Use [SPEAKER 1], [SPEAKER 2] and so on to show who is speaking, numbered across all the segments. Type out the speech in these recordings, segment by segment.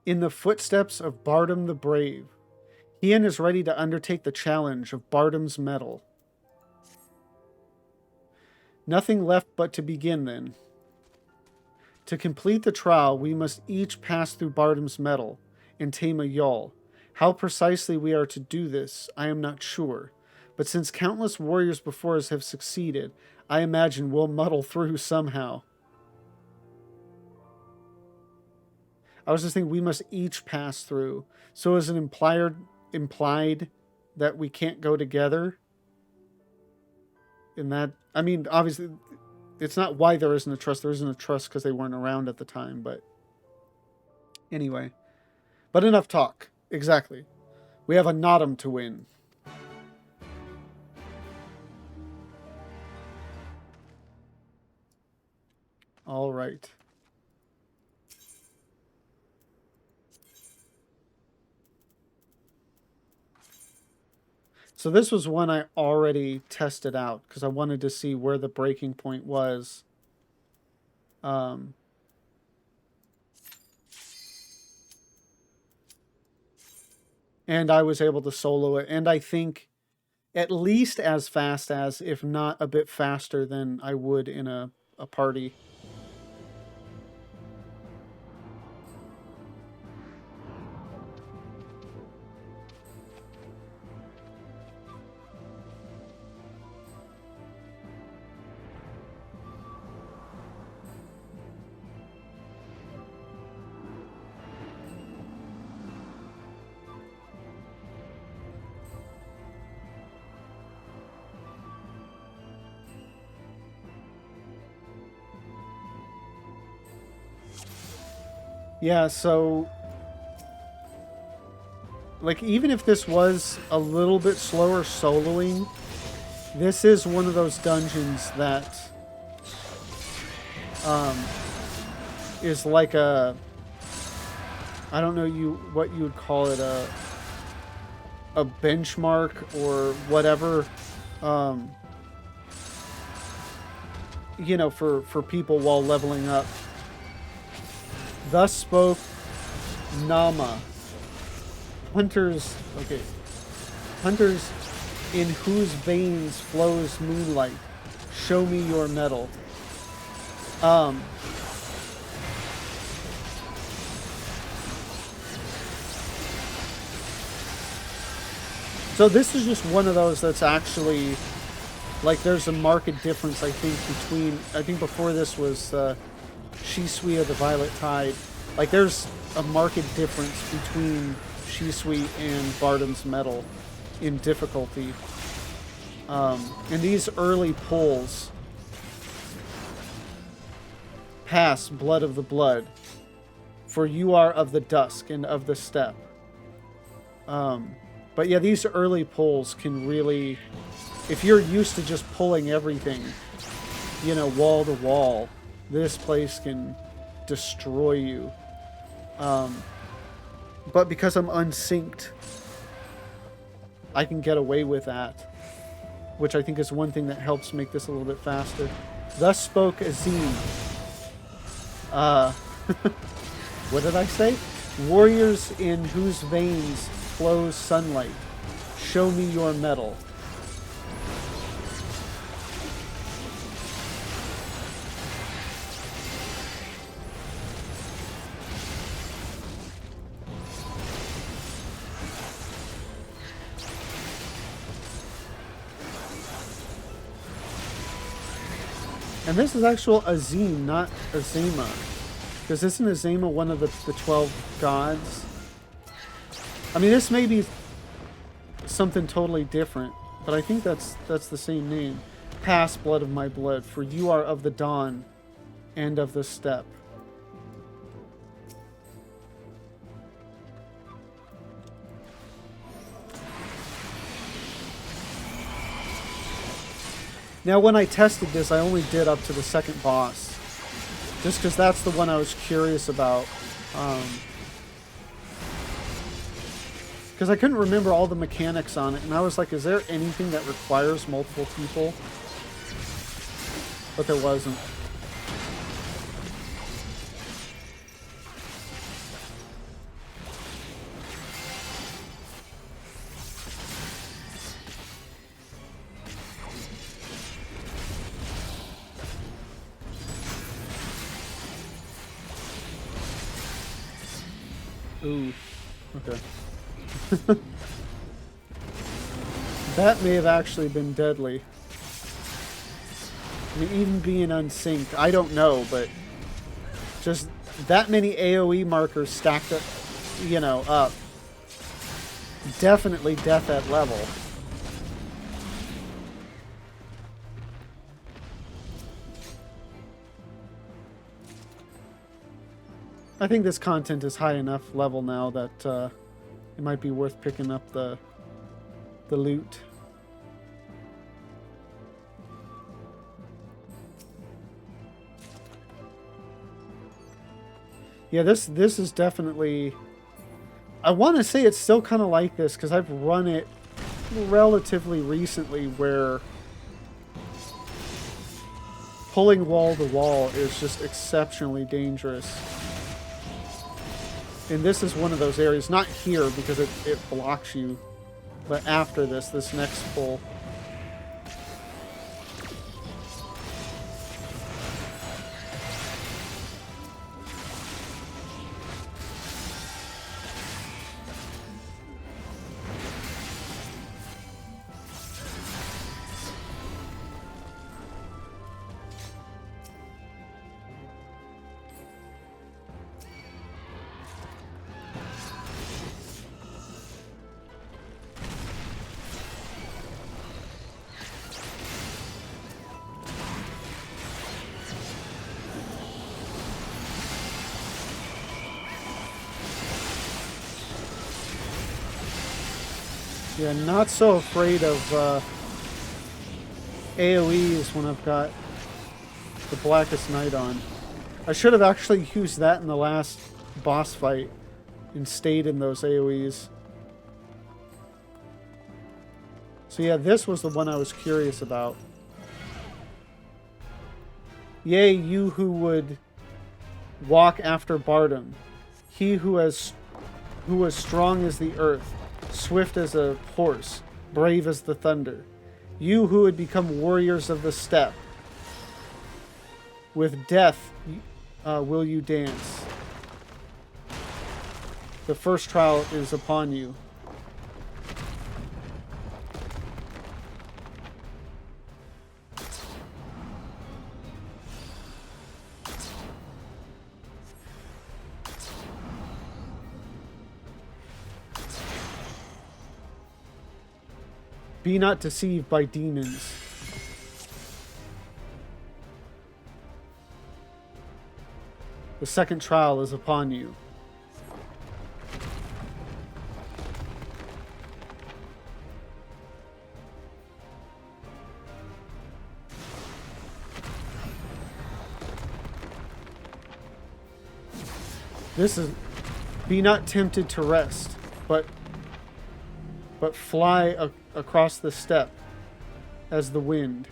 [SPEAKER 1] in the footsteps of Bardam the Brave. Ian is ready to undertake the challenge of Bardam's Mettle. Nothing left but to begin, then. To complete the trial, we must each pass through Bardam's Mettle and tame a Yawl. How precisely we are to do this, I am not sure. But since countless warriors before us have succeeded, I imagine we'll muddle through somehow. I was just thinking we must each pass through. So is it implied that we can't go together? In that, I mean, obviously, it's not why there isn't a trust. There isn't a trust because they weren't around at the time, but anyway. But enough talk. Exactly. We have a Nottum to win. All right. So this was one I already tested out because I wanted to see where the breaking point was. And I was able to solo it. And I think at least as fast as, if not a bit faster than I would in a party. Yeah, so like even if this was a little bit slower soloing, this is one of those dungeons that is like a, I don't know what you would call it, a benchmark or whatever, you know, for people while leveling up. Thus spoke Nama. Hunters in whose veins flows moonlight. Show me your mettle. So this is just one of those that's actually, like, there's a marked difference, I think, between, I think before this was Shisui of the Violet Tide. Like, there's a marked difference between Shisui and Bardam's Mettle in difficulty. In these early pulls, pass, blood of the blood, for you are of the dusk and of the steppe. But yeah, these early pulls can really, if you're used to just pulling everything, you know, wall to wall, this place can destroy you. But because I'm unsynced, I can get away with that, which I think is one thing that helps make this a little bit faster. Thus spoke Azim. What did I say? Warriors in whose veins flows sunlight. Show me your mettle. And this is actual Azim, not Azima. Because isn't Azima one of the 12 gods? I mean, this may be something totally different, but I think that's the same name. Pass, blood of my blood, for you are of the dawn and of the steppe. Now, when I tested this, I only did up to the second boss. Just because that's the one I was curious about. Because I couldn't remember all the mechanics on it, and I was like, is there anything that requires multiple people? But there wasn't. Ooh. Okay. That may have actually been deadly. I mean, even being unsynced, I don't know, but just that many AoE markers stacked up, you know, up. Definitely death at level. I think this content is high enough level now that it might be worth picking up the loot. Yeah, this is definitely... I want to say it's still kind of like this because I've run it relatively recently where pulling wall to wall is just exceptionally dangerous. And this is one of those areas, not here because it blocks you, but after this next pull. Yeah, not so afraid of AoEs when I've got the Blackest Night on. I should have actually used that in the last boss fight and stayed in those AoEs. So yeah, this was the one I was curious about. Yea, you who would walk after Bardom, he who was strong as the earth, swift as a horse, brave as the thunder. You who would become warriors of the steppe. With death will you dance. The first trial is upon you. Be not deceived by demons. The second trial is upon you. This is, be not tempted to rest, but fly across the steppe as the wind.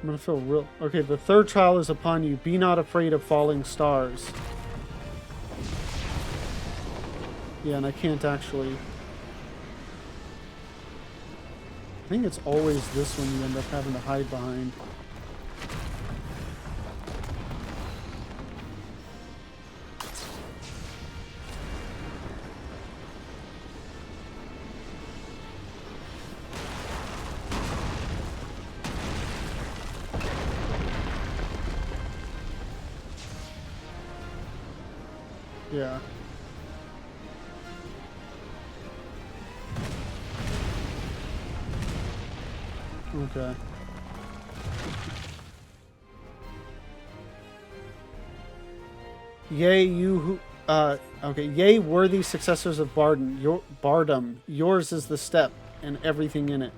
[SPEAKER 1] I'm gonna feel real... Okay, the third trial is upon you. Be not afraid of falling stars. Yeah, and I can't actually... I think it's always this one you end up having to hide behind. Yeah. Okay. Yea, you who... okay. Yea, worthy successors of Bardom. Yours is the steppe and everything in it.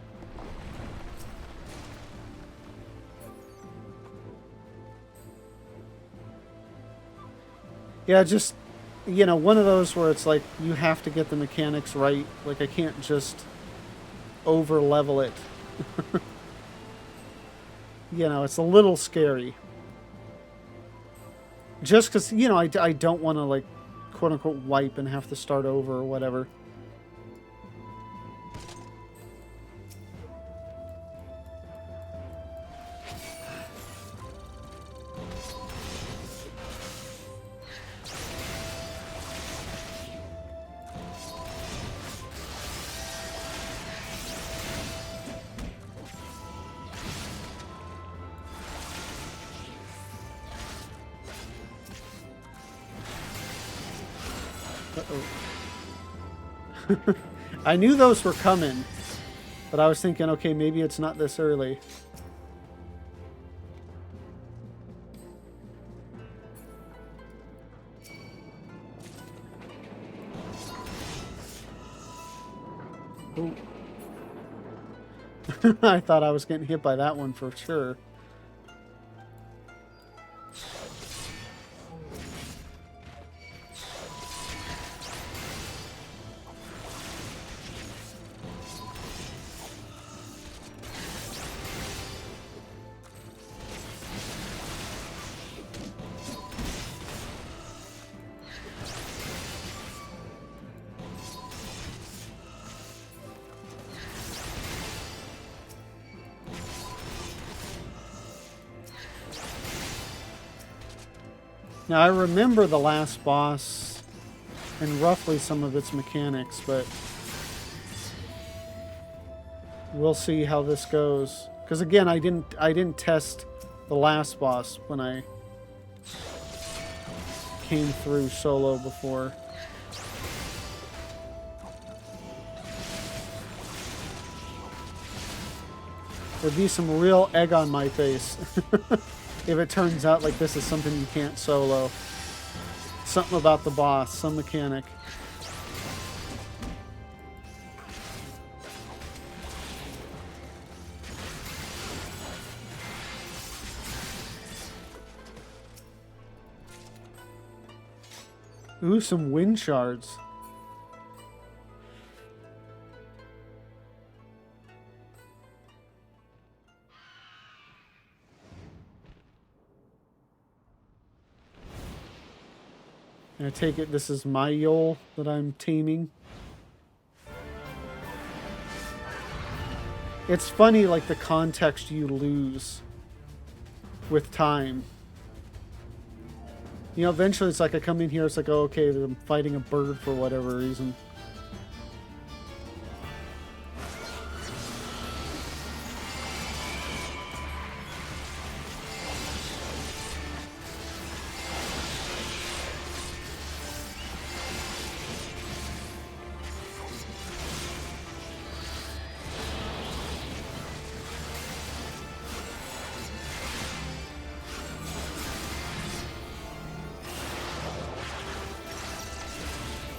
[SPEAKER 1] Yeah, just, one of those where it's like you have to get the mechanics right. Like, I can't just over level it. It's a little scary. Just because, I don't want to, like, quote unquote, wipe and have to start over or whatever. I knew those were coming, but I was thinking, okay, maybe it's not this early. Ooh. I thought I was getting hit by that one for sure. Now, I remember the last boss and roughly some of its mechanics, but we'll see how this goes. Because again, I didn't test the last boss when I came through solo before. There'd be some real egg on my face if it turns out like this is something you can't solo. Something about the boss, some mechanic. Ooh, some wind shards. I take it this is my Yol that I'm taming. It's funny, like, the context you lose with time. Eventually it's like I come in here, it's like, oh, okay, I'm fighting a bird for whatever reason.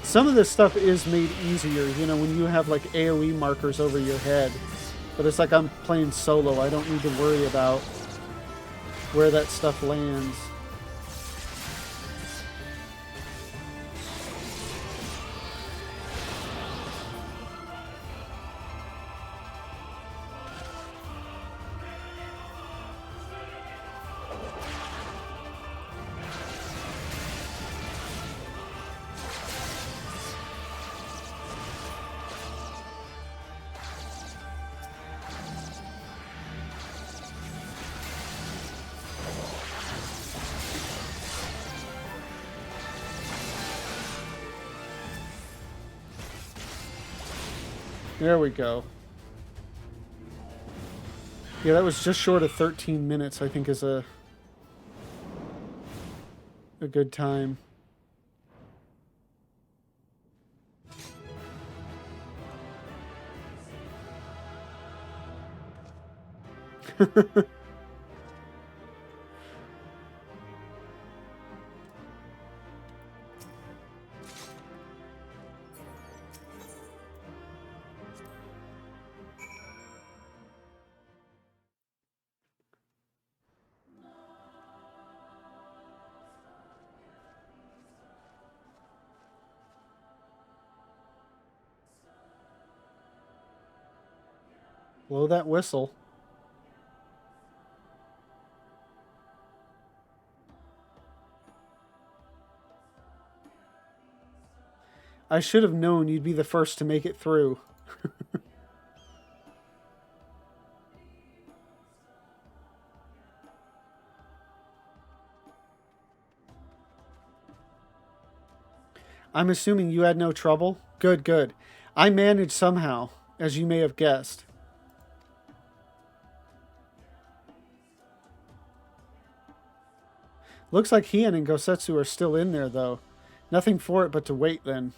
[SPEAKER 1] Some of this stuff is made easier, when you have like AoE markers over your head. But it's like I'm playing solo. I don't need to worry about where that stuff lands. There we go. Yeah, that was just short of 13 minutes, I think is a good time. Blow that whistle. I should have known you'd be the first to make it through. I'm assuming you had no trouble? Good, good. I managed somehow, as you may have guessed. Looks like Hien and Gosetsu are still in there, though. Nothing for it but to wait, then.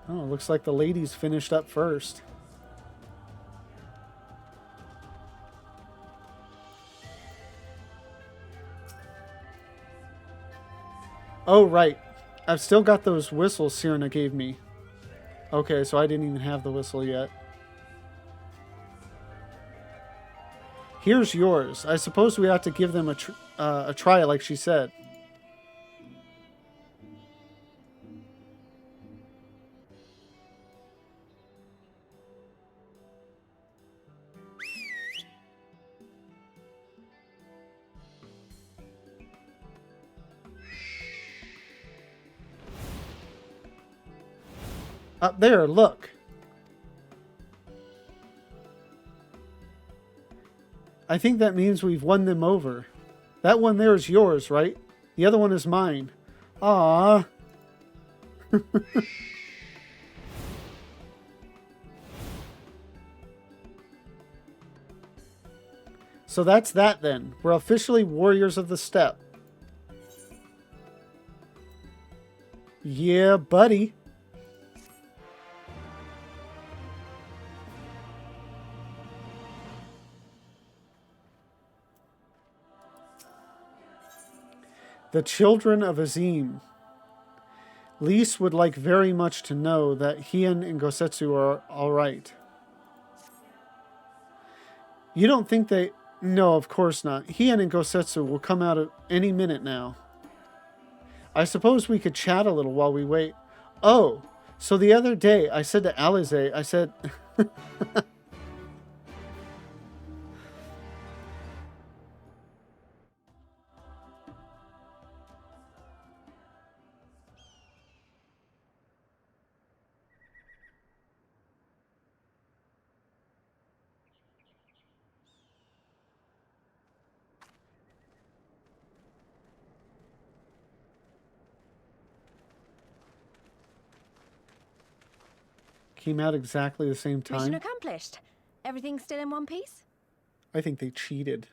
[SPEAKER 1] Oh, looks like the ladies finished up first. Oh, right. I've still got those whistles Sirena gave me. Okay, so I didn't even have the whistle yet. Here's yours. I suppose we ought to give them a try, like she said. Up there, look. I think that means we've won them over. That one there is yours, right? The other one is mine. Ah. So that's that then. We're officially warriors of the steppe. Yeah, buddy. The children of Azim. Lise would like very much to know that Hien and Gosetsu are alright. You don't think they... No, of course not. Hien and Gosetsu will come out at any minute now. I suppose we could chat a little while we wait. Oh, so the other day I said to Alize, I said... Came out exactly the same time.
[SPEAKER 2] Mission accomplished. Everything's still in one piece?
[SPEAKER 1] I think they cheated.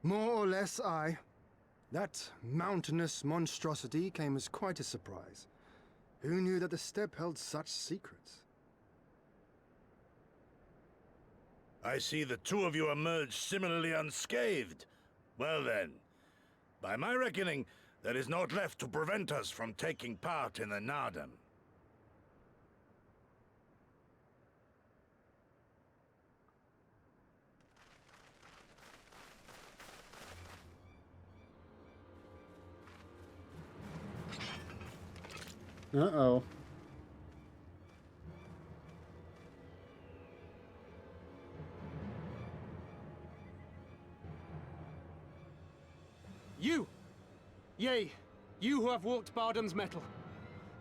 [SPEAKER 3] More or less, aye. That mountainous monstrosity came as quite a surprise. Who knew that the steppe held such secrets?
[SPEAKER 4] I see the two of you emerged similarly unscathed. Well then, by my reckoning, there is naught left to prevent us from taking part in the Naadam.
[SPEAKER 1] Uh-oh.
[SPEAKER 5] You! Yea, you who have walked Bardam's Mettle.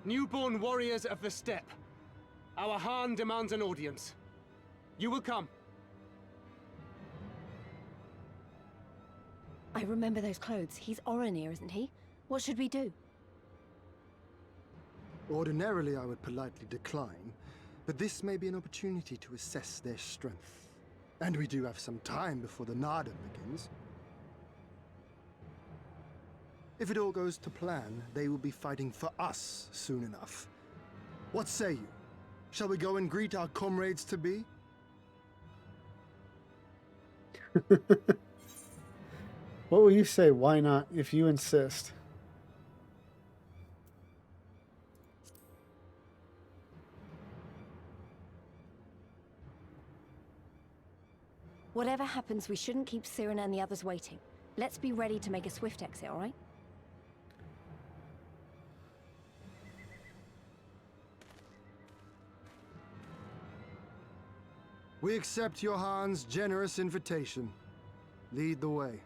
[SPEAKER 5] Newborn warriors of the steppe. Our Khan demands an audience. You will come.
[SPEAKER 2] I remember those clothes. He's Oranir, isn't he? What should we do?
[SPEAKER 3] Ordinarily, I would politely decline, but this may be an opportunity to assess their strength. And we do have some time before the Naadam begins. If it all goes to plan, they will be fighting for us soon enough. What say you? Shall we go and greet our comrades-to-be?
[SPEAKER 1] What will you say? Why not, if you insist?
[SPEAKER 2] Whatever happens, we shouldn't keep Cyrano and the others waiting. Let's be ready to make a swift exit, all right?
[SPEAKER 3] We accept Johan's generous invitation. Lead the way.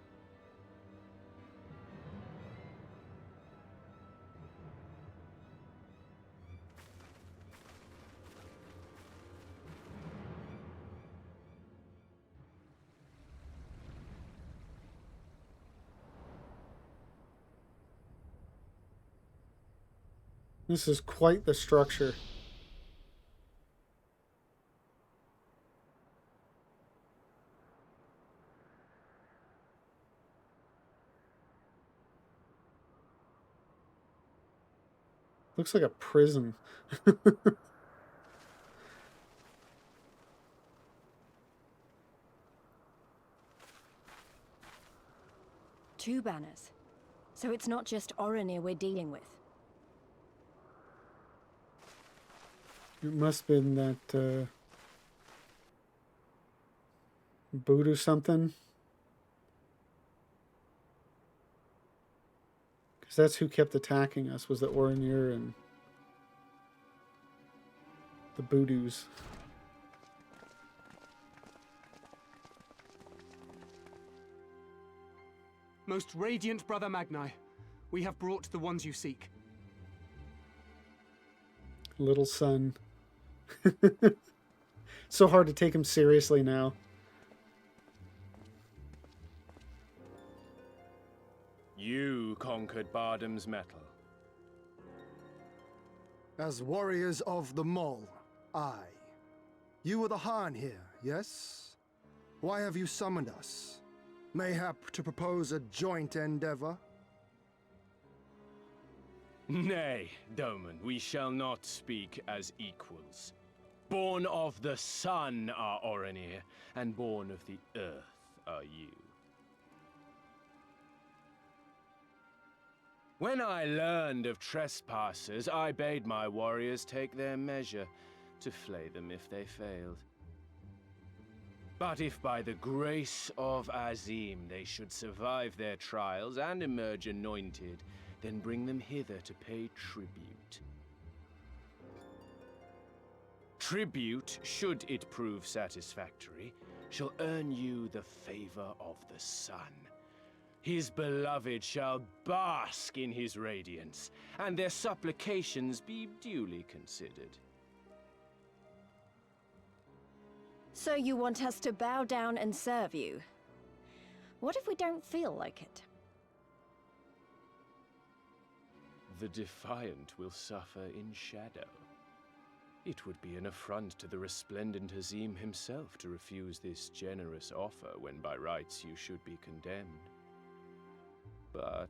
[SPEAKER 1] This is quite the structure. Looks like a prison.
[SPEAKER 2] Two banners. So it's not just Oronir we're dealing with.
[SPEAKER 1] It must have been that boot or something. Because that's who kept attacking us, was the Oronir and the Boodoos.
[SPEAKER 5] Most radiant Brother Magni, we have brought the ones you seek.
[SPEAKER 1] Little son. So hard to take him seriously now.
[SPEAKER 6] You conquered Bardam's Mettle.
[SPEAKER 3] As warriors of the Mole, aye. You were the Khan here, yes? Why have you summoned us? Mayhap to propose a joint endeavor?
[SPEAKER 6] Nay, Doman, we shall not speak as equals. Born of the sun are Oronir, and born of the earth are you. When I learned of trespassers, I bade my warriors take their measure, to flay them if they failed. But if by the grace of Azim they should survive their trials and emerge anointed, then bring them hither to pay tribute. Tribute, should it prove satisfactory, shall earn you the favor of the sun. His beloved shall bask in his radiance, and their supplications be duly considered.
[SPEAKER 2] So you want us to bow down and serve you? What if we don't feel like it?
[SPEAKER 6] The defiant will suffer in shadow. It would be an affront to the resplendent Azim himself to refuse this generous offer when by rights you should be condemned. But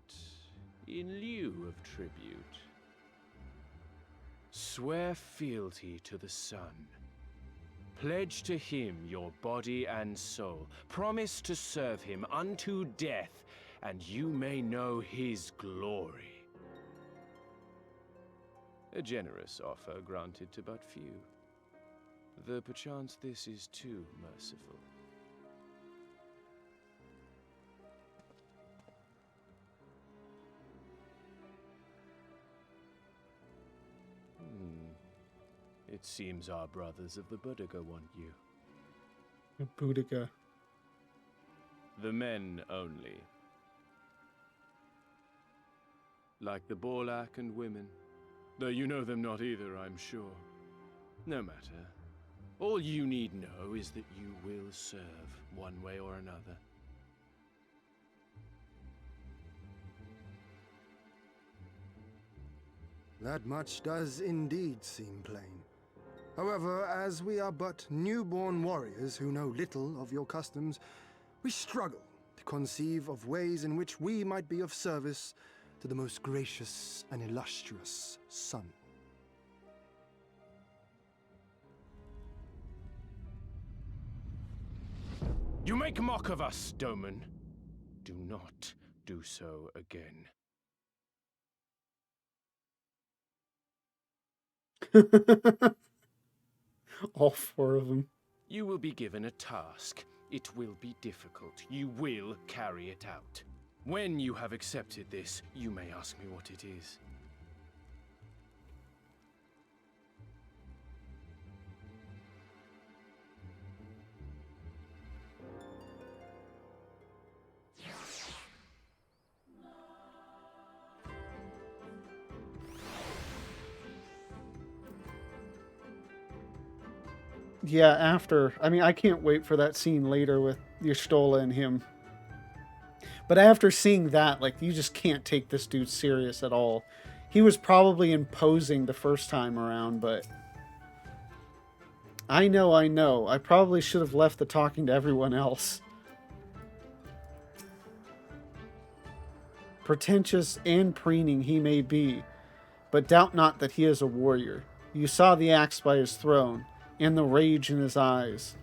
[SPEAKER 6] in lieu of tribute, swear fealty to the sun. Pledge to him your body and soul. Promise to serve him unto death, and you may know his glory. A generous offer granted to but few, though perchance this is too merciful. It seems our brothers of the Boudica want you.
[SPEAKER 1] Boudica.
[SPEAKER 6] The men only. Like the Borlak and women. Though you know them not either, I'm sure. No matter. All you need know is that you will serve one way or another.
[SPEAKER 3] That much does indeed seem plain. However, as we are but newborn warriors who know little of your customs, we struggle to conceive of ways in which we might be of service to the most gracious and illustrious sun.
[SPEAKER 6] You make mock of us, Doman. Do not do so again.
[SPEAKER 1] All four of them.
[SPEAKER 6] You will be given a task. It will be difficult. You will carry it out. When you have accepted this, you may ask me what it is.
[SPEAKER 1] Yeah, after. I mean, I can't wait for that scene later with Y'shtola and him. But after seeing that, like, you just can't take this dude serious at all. He was probably imposing the first time around, but... I know. I probably should have left the talking to everyone else. Pretentious and preening he may be, but doubt not that he is a warrior. You saw the axe by his throne, and the rage in his eyes.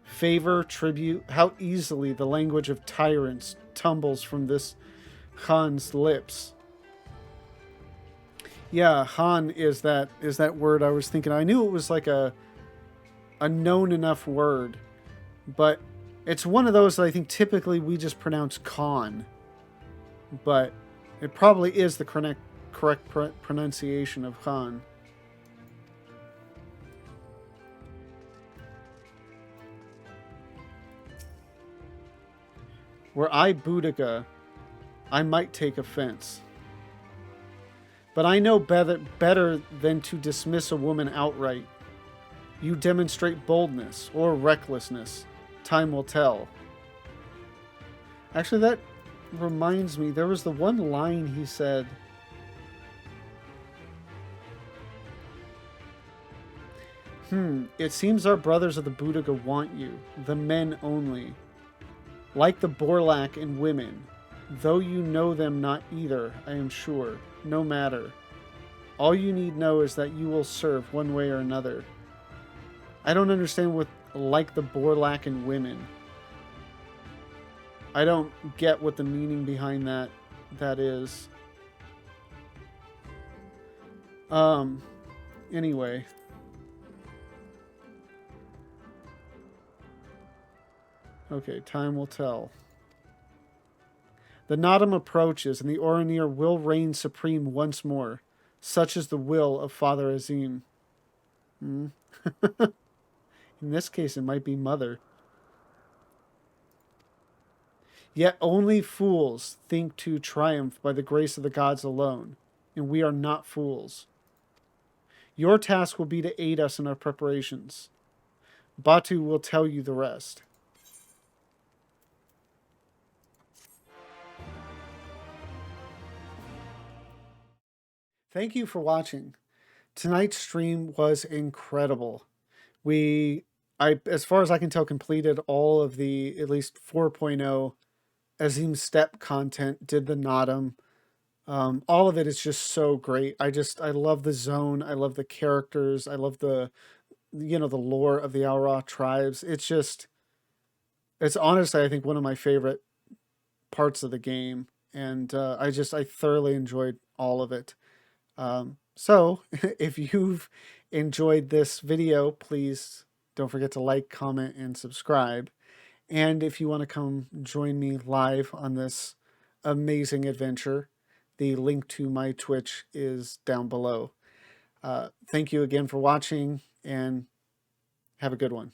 [SPEAKER 1] Favor, tribute, how easily the language of tyrants tumbles from this Khan's lips. Yeah, Han is that word I was thinking. I knew it was like a known enough word, but it's one of those that I think typically we just pronounce Khan. But it probably is the correct pronunciation of Khan. Were I Boudica, I might take offense. But I know better than to dismiss a woman outright. You demonstrate boldness or recklessness. Time will tell. Actually, that reminds me, there was the one line he said. It seems our brothers of the Boudica want you, the men only. Like the Borlak and women, though you know them not either, I am sure, no matter. All you need know is that you will serve one way or another. I don't understand what like the Borlak and women. I don't get what the meaning behind that is. Anyway. Okay, time will tell. The Nodam approaches, and the Oronir will reign supreme once more. Such is the will of Father Azim. In this case, it might be Mother. Yet only fools think to triumph by the grace of the gods alone, and we are not fools. Your task will be to aid us in our preparations. Batu will tell you the rest. Thank you for watching. Tonight's stream was incredible. As far as I can tell, completed all of the, at least 4.0 Azim Step content, did the Nodam. All of it is just so great. I love the zone. I love the characters. I love the lore of the Aura tribes. It's honestly, I think, one of my favorite parts of the game. And I thoroughly enjoyed all of it. So if you've enjoyed this video, please don't forget to like, comment, and subscribe. And if you want to come join me live on this amazing adventure, the link to my Twitch is down below. Thank you again for watching, and have a good one.